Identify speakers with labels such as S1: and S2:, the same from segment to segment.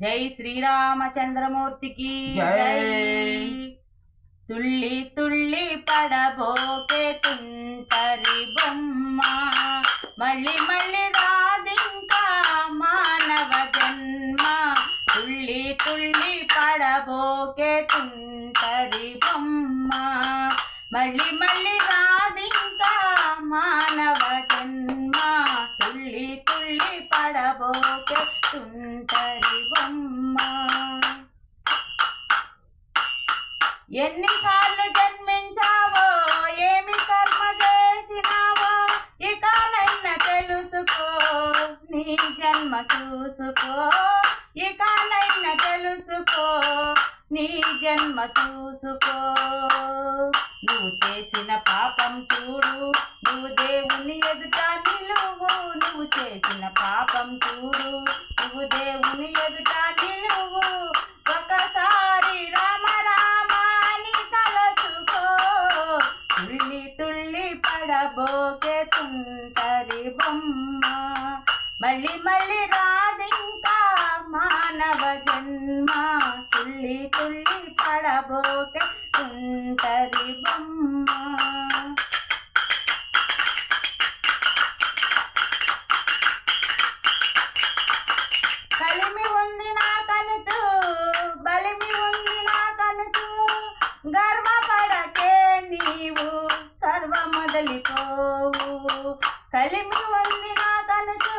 S1: జై శ్రీరామచంద్రమూర్తికి జై. తుళ్ళి తుళ్ళి పడబోకే తుంటరి బొమ్మ, మళ్ళీ మళ్ళీ రాదింకా మానవ జన్మ. తుళ్ళి తుళ్ళి పడబోకే తుంటరి బొమ్మ, మళ్ళీ మళ్ళీ రాదింకా మానవ జన్మ. తుళ్ళి తుళ్ళి పడబోకే తుంటరి బొమ్మ. ఎన్నిసార్లు జన్మించావో, ఏమి కర్మ చేసినావో, ఇకనైనా తెలుసుకో, నీ జన్మ చూసుకో. ఇకనైనా తెలుసుకో, నీ జన్మ చూసుకో. నువ్వు చేసిన పాపం చూడు, నువ్వు దేవుని ఎదుట నిలువు. నువ్వు చేసిన పాపం చూడు, నువ్వు దేవుని ఎదుట నిలువు. ఒకసారి రామ రామ అని తలచుకో. తుళ్ళి తుళ్ళి పడబోకే తుంటరి బొమ్మ, మళ్ళీ మళ్ళీ రాదింకా మానవ జన్మ. తుళ్ళి తుళ్ళి పడబోకే తుంటరి బొమ్మ. కలిమి ఉంది నా కనుచు, బలిమి ఉంది నా కనుచు. గర్వపడకే నీవు సర్వ మొదలిపోవు. కలిమి ఉంది నా కనుచు,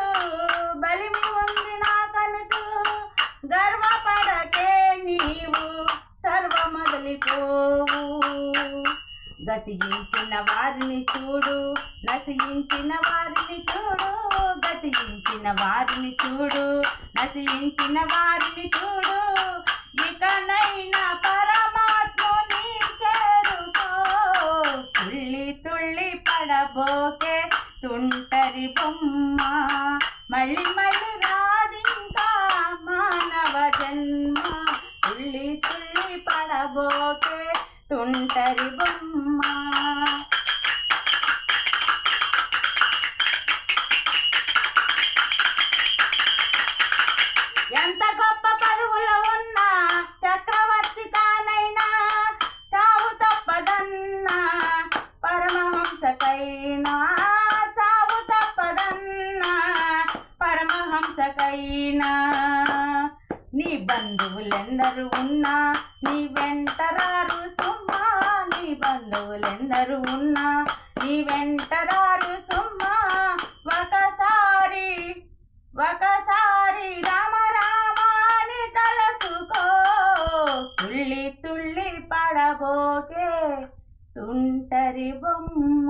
S1: బలిమి ఉంది నా కనుచు. గర్వపడకే నీవు సర్వ మొదలిపోవు. గతించిన వారిని చూడు, నశించిన వారిని చూడు. గతించిన వారిని చూడు, నశించిన వారిని చూడు. ఇకనైనా పరమాత్ముని చేరుకో. తుళ్ళి తుళ్ళి పడబోకే తుంటరి బొమ్మ, మళ్ళీ మళ్ళీ రాదింకా మానవ జన్మ. తుళ్ళి తుళ్ళి పడబోకే తుంటరి బొమ్మ. ఎంత గొప్ప పదవులో ఉన్నా, చక్రవర్తి తానైనా చావు తప్పదన్నా పరమహంసకైనా. చావు తప్పదన్నా పరమహంసకైనా. నీ బంధువులెందరూ ఉన్నా నీ వెంటరారు సుమ్మా. నీ బంధువులెందరూ ఉన్నా నీ వెంటరారు సుమ్మా. ఒకసారి రామ రామ అని తలచుకో. తుళ్ళి తుళ్ళి పడబోకే తుంటరి బొమ్మ.